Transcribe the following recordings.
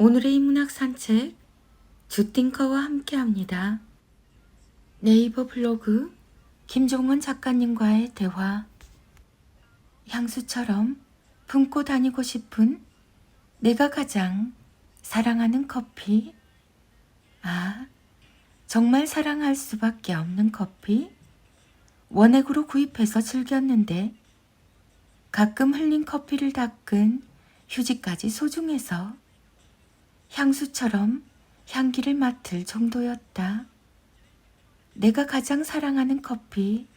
오늘의 인문학 산책 주띵커와 함께합니다. 네이버 블로그 김종원 작가님과의 대화. 향수처럼 품고 다니고 싶은 내가 가장 사랑하는 커피. 아, 정말 사랑할 수밖에 없는 커피? 원액으로 구입해서 즐겼는데 가끔 흘린 커피를 닦은 휴지까지 소중해서 향수처럼 향기를 맡을 정도였다. 내가 가장 사랑하는 커피.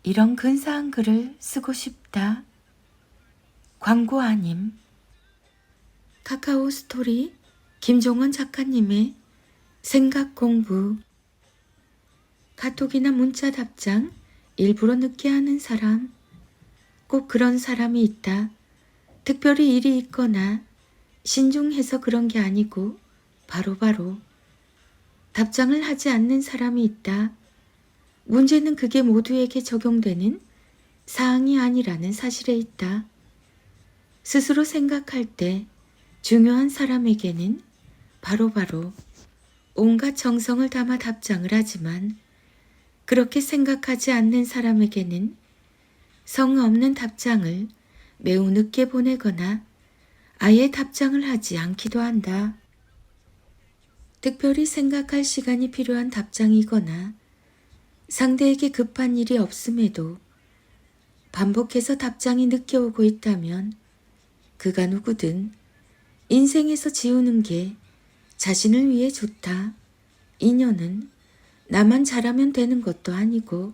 이런 근사한 글을 쓰고 싶다. 광고 아님. 카카오 스토리 김종원 작가님의 생각 공부. 카톡이나 문자 답장 일부러 늦게 하는 사람. 꼭 그런 사람이 있다. 특별히 일이 있거나 신중해서 그런 게 아니고 바로바로 답장을 하지 않는 사람이 있다. 문제는 그게 모두에게 적용되는 사항이 아니라는 사실에 있다. 스스로 생각할 때 중요한 사람에게는 바로바로 온갖 정성을 담아 답장을 하지만 그렇게 생각하지 않는 사람에게는 성 없는 답장을 매우 늦게 보내거나 아예 답장을 하지 않기도 한다. 특별히 생각할 시간이 필요한 답장이거나 상대에게 급한 일이 없음에도 반복해서 답장이 늦게 오고 있다면 그가 누구든 인생에서 지우는 게 자신을 위해 좋다. 인연은 나만 잘하면 되는 것도 아니고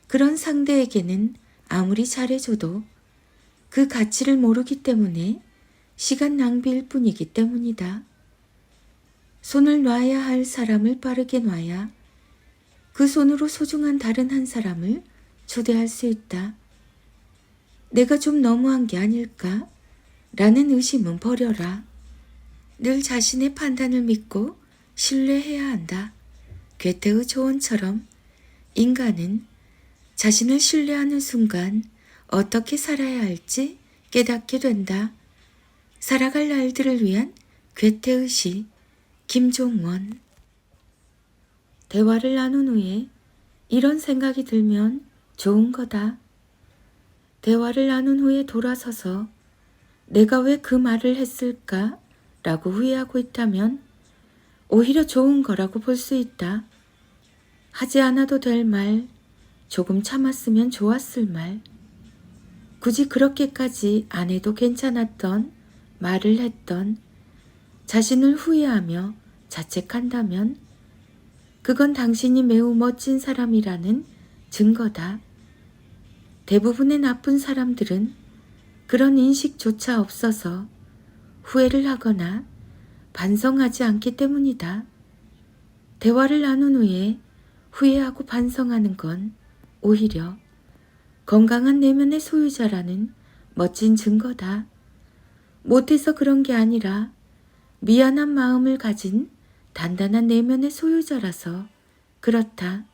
그런 상대에게는 아무리 잘해줘도 그 가치를 모르기 때문에 시간 낭비일 뿐이기 때문이다. 손을 놔야 할 사람을 빠르게 놔야 그 손으로 소중한 다른 한 사람을 초대할 수 있다. 내가 좀 너무한 게 아닐까? 라는 의심은 버려라. 늘 자신의 판단을 믿고 신뢰해야 한다. 괴테의 조언처럼 인간은 자신을 신뢰하는 순간 어떻게 살아야 할지 깨닫게 된다. 살아갈 날들을 위한 괴테의 시 김종원. 대화를 나눈 후에 이런 생각이 들면 좋은 거다. 대화를 나눈 후에 돌아서서 내가 왜 그 말을 했을까? 라고 후회하고 있다면 오히려 좋은 거라고 볼 수 있다. 하지 않아도 될 말, 조금 참았으면 좋았을 말, 굳이 그렇게까지 안 해도 괜찮았던 말을 했던 자신을 후회하며 자책한다면 그건 당신이 매우 멋진 사람이라는 증거다. 대부분의 나쁜 사람들은 그런 인식조차 없어서 후회를 하거나 반성하지 않기 때문이다. 대화를 나눈 후에 후회하고 반성하는 건 오히려 건강한 내면의 소유자라는 멋진 증거다. 못해서 그런 게 아니라 미안한 마음을 가진 단단한 내면의 소유자라서 그렇다.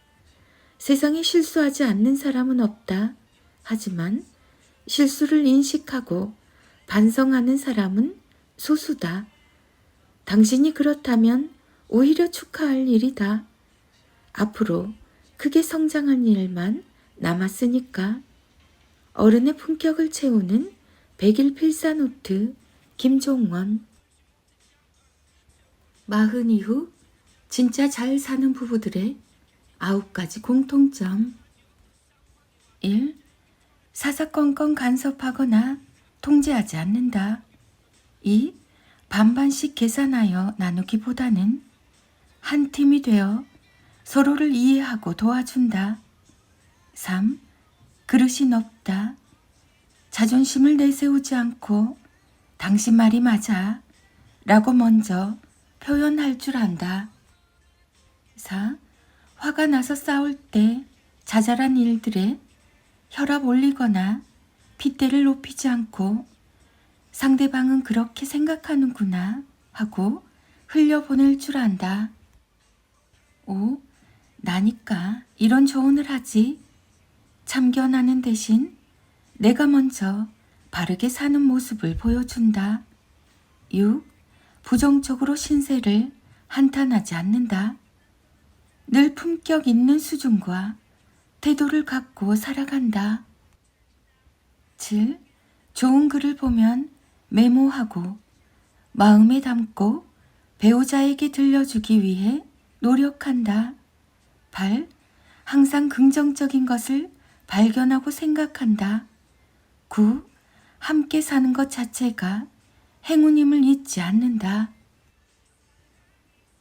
세상에 실수하지 않는 사람은 없다. 하지만 실수를 인식하고 반성하는 사람은 소수다. 당신이 그렇다면 오히려 축하할 일이다. 앞으로 크게 성장할 일만 남았으니까. 어른의 품격을 채우는 백일필사노트 김종원. 마흔 이후 진짜 잘 사는 부부들의 9가지 공통점. 1. 사사건건 간섭하거나 통제하지 않는다. 2. 반반씩 계산하여 나누기보다는 한 팀이 되어 서로를 이해하고 도와준다. 3. 그릇이 넓다. 자존심을 내세우지 않고 당신 말이 맞아 라고 먼저 표현할 줄 안다. 4. 화가 나서 싸울 때 자잘한 일들에 혈압 올리거나 핏대를 높이지 않고 상대방은 그렇게 생각하는구나 하고 흘려보낼 줄 안다. 5. 나니까 이런 조언을 하지. 참견하는 대신 내가 먼저 바르게 사는 모습을 보여준다. 6. 부정적으로 신세를 한탄하지 않는다. 늘 품격 있는 수준과 태도를 갖고 살아간다. 7. 좋은 글을 보면 메모하고 마음에 담고 배우자에게 들려주기 위해 노력한다. 8. 항상 긍정적인 것을 발견하고 생각한다. 9. 함께 사는 것 자체가 행운임을 잊지 않는다.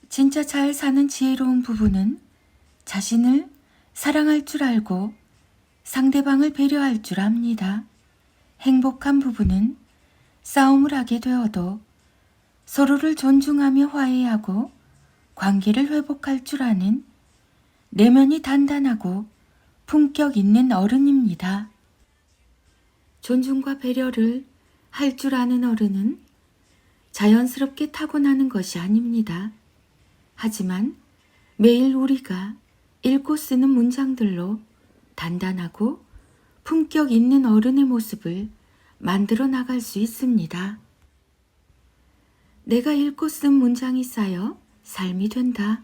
진짜 잘 사는 지혜로운 부부는 자신을 사랑할 줄 알고 상대방을 배려할 줄 압니다. 행복한 부부는 싸움을 하게 되어도 서로를 존중하며 화해하고 관계를 회복할 줄 아는 내면이 단단하고 품격 있는 어른입니다. 존중과 배려를 할 줄 아는 어른은 자연스럽게 타고나는 것이 아닙니다. 하지만 매일 우리가 읽고 쓰는 문장들로 단단하고 품격 있는 어른의 모습을 만들어 나갈 수 있습니다. 내가 읽고 쓴 문장이 쌓여 삶이 된다.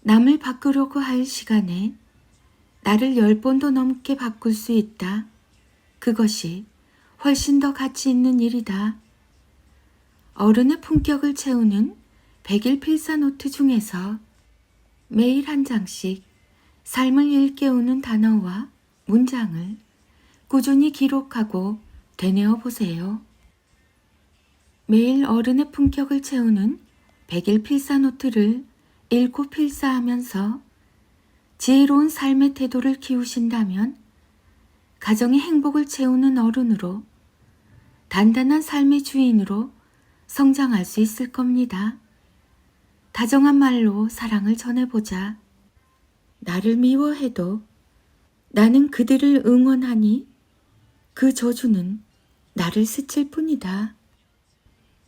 남을 바꾸려고 할 시간에 나를 10번도 넘게 바꿀 수 있다. 그것이 훨씬 더 가치 있는 일이다. 어른의 품격을 채우는 100일 필사노트 중에서 매일 한 장씩 삶을 일깨우는 단어와 문장을 꾸준히 기록하고 되뇌어 보세요. 매일 어른의 품격을 채우는 100일 필사노트를 읽고 필사하면서 지혜로운 삶의 태도를 키우신다면 가정의 행복을 채우는 어른으로 단단한 삶의 주인으로 성장할 수 있을 겁니다. 다정한 말로 사랑을 전해보자. 나를 미워해도 나는 그들을 응원하니 그 저주는 나를 스칠 뿐이다.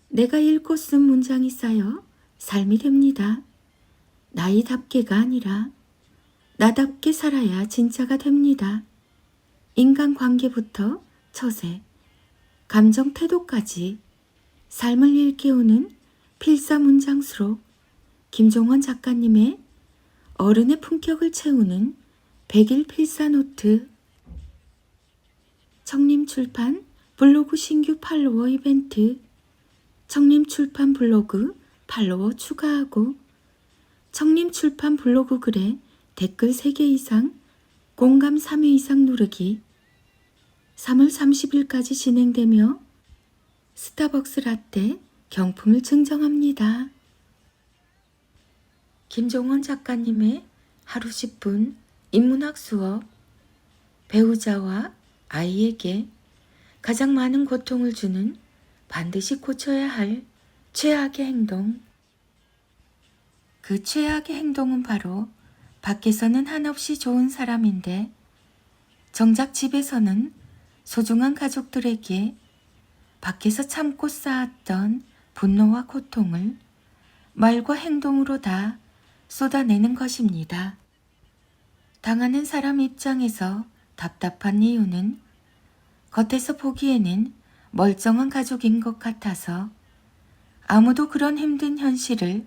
내가 읽고 쓴 문장이 쌓여 삶이 됩니다. 나이답게가 아니라 나답게 살아야 진짜가 됩니다. 인간관계부터 처세, 감정 태도까지 삶을 일깨우는 필사문장수록 김종원 작가님의 어른의 품격을 채우는 100일 필사노트. 청림출판 블로그 신규 팔로워 이벤트. 청림출판 블로그 팔로워 추가하고 청림출판 블로그 글에 댓글 3개 이상 공감 3회 이상 누르기. 3월 30일까지 진행되며 스타벅스 라떼 경품을 증정합니다. 김종원 작가님의 하루 10분 인문학 수업. 배우자와 아이에게 가장 많은 고통을 주는 반드시 고쳐야 할 최악의 행동. 그 최악의 행동은 바로 밖에서는 한없이 좋은 사람인데 정작 집에서는 소중한 가족들에게 밖에서 참고 쌓았던 분노와 고통을 말과 행동으로 다 쏟아내는 것입니다. 당하는 사람 입장에서 답답한 이유는 겉에서 보기에는 멀쩡한 가족인 것 같아서 아무도 그런 힘든 현실을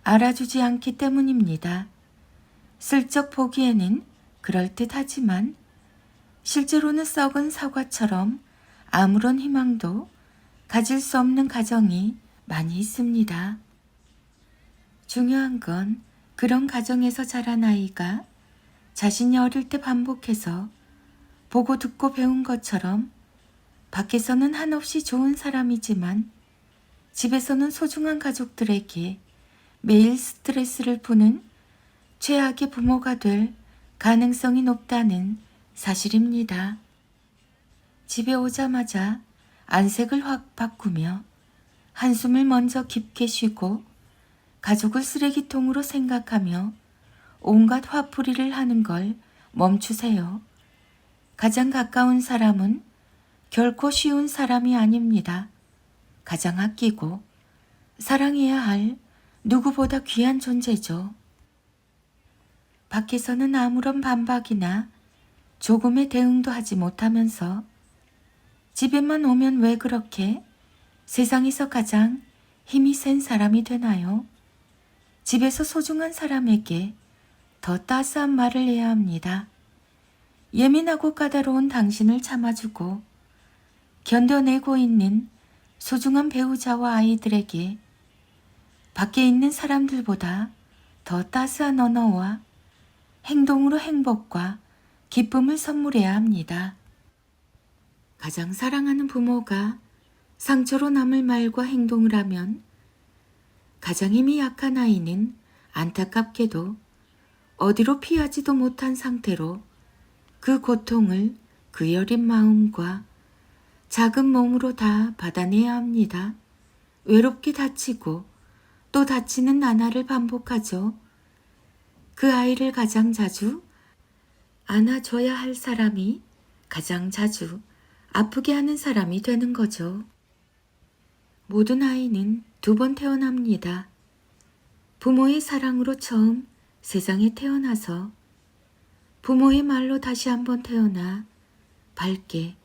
알아주지 않기 때문입니다. 슬쩍 보기에는 그럴듯하지만 실제로는 썩은 사과처럼 아무런 희망도 가질 수 없는 가정이 많이 있습니다. 중요한 건 그런 가정에서 자란 아이가 자신이 어릴 때 반복해서 보고 듣고 배운 것처럼 밖에서는 한없이 좋은 사람이지만 집에서는 소중한 가족들에게 매일 스트레스를 푸는 최악의 부모가 될 가능성이 높다는 사실입니다. 집에 오자마자 안색을 확 바꾸며 한숨을 먼저 깊게 쉬고 가족을 쓰레기통으로 생각하며 온갖 화풀이를 하는 걸 멈추세요. 가장 가까운 사람은 결코 쉬운 사람이 아닙니다. 가장 아끼고 사랑해야 할 누구보다 귀한 존재죠. 밖에서는 아무런 반박이나 조금의 대응도 하지 못하면서 집에만 오면 왜 그렇게 세상에서 가장 힘이 센 사람이 되나요? 집에서 소중한 사람에게 더 따스한 말을 해야 합니다. 예민하고 까다로운 당신을 참아주고 견뎌내고 있는 소중한 배우자와 아이들에게 밖에 있는 사람들보다 더 따스한 언어와 행동으로 행복과 기쁨을 선물해야 합니다. 가장 사랑하는 부모가 상처로 남을 말과 행동을 하면 가장 힘이 약한 아이는 안타깝게도 어디로 피하지도 못한 상태로 그 고통을 그 여린 마음과 작은 몸으로 다 받아내야 합니다. 외롭게 다치고 또 다치는 나날을 반복하죠. 그 아이를 가장 자주 안아줘야 할 사람이 가장 자주 아프게 하는 사람이 되는 거죠. 모든 아이는 2번 태어납니다. 부모의 사랑으로 처음 세상에 태어나서 부모의 말로 다시 한번 태어나 밝게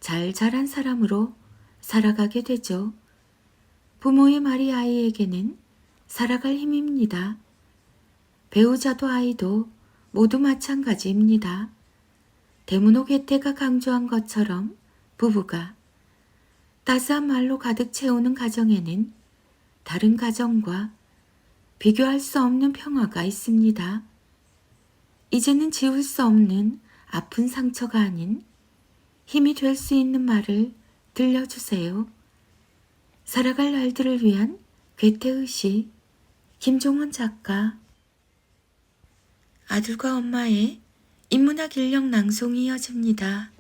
잘 자란 사람으로 살아가게 되죠. 부모의 말이 아이에게는 살아갈 힘입니다. 배우자도 아이도 모두 마찬가지입니다. 대문호 괴테가 강조한 것처럼 부부가 따스한 말로 가득 채우는 가정에는 다른 가정과 비교할 수 없는 평화가 있습니다. 이제는 지울 수 없는 아픈 상처가 아닌 힘이 될 수 있는 말을 들려주세요. 살아갈 날들을 위한 괴테의 시, 김종원 작가. 아들과 엄마의 인문학 인력 낭송이 이어집니다.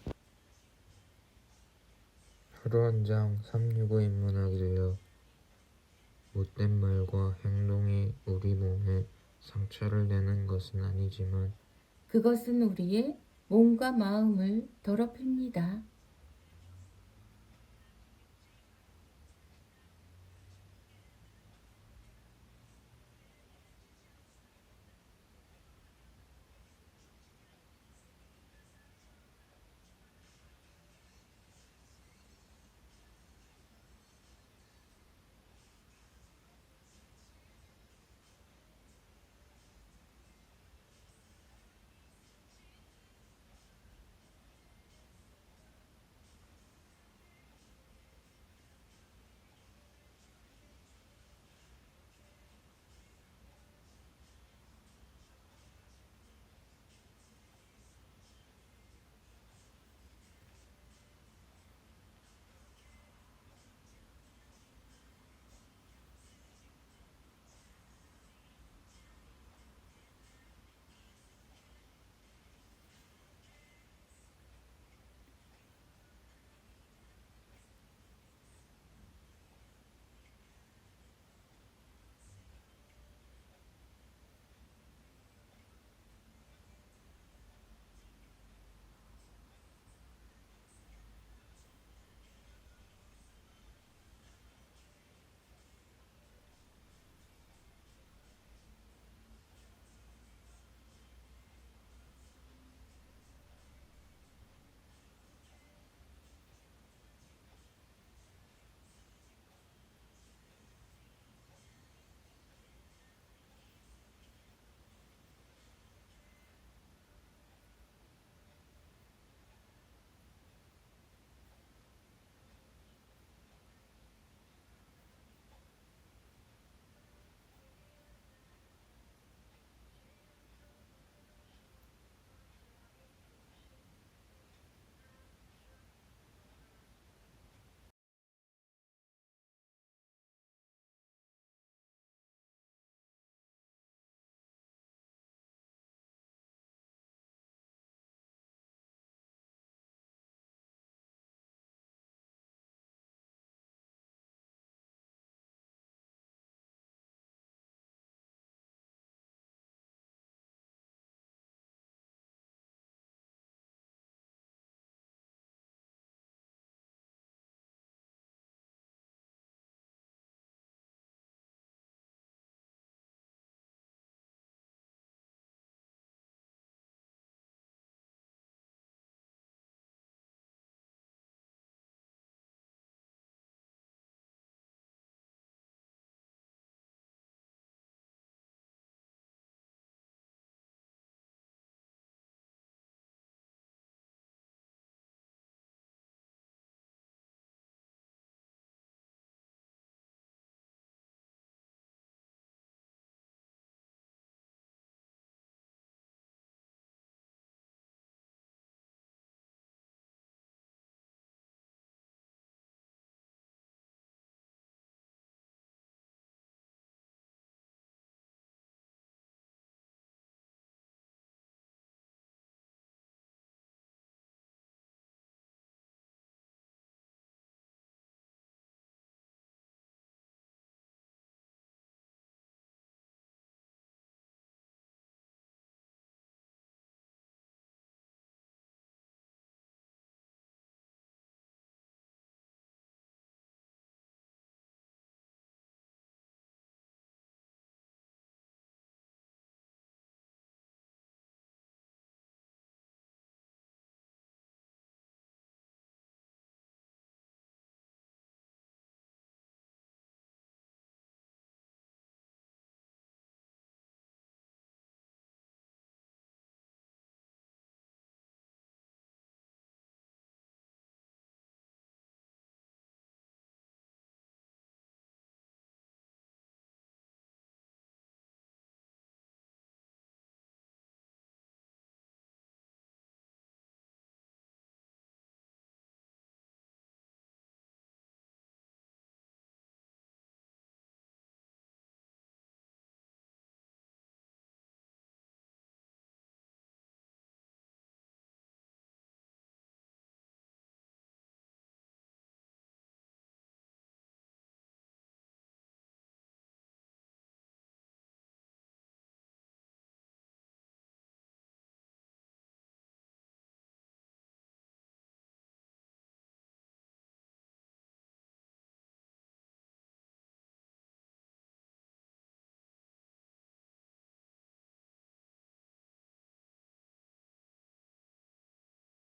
하루 한 장 365 인문학이래요. 못된 말과 행동이 우리 몸에 상처를 내는 것은 아니지만 그것은 우리의 몸과 마음을 더럽힙니다.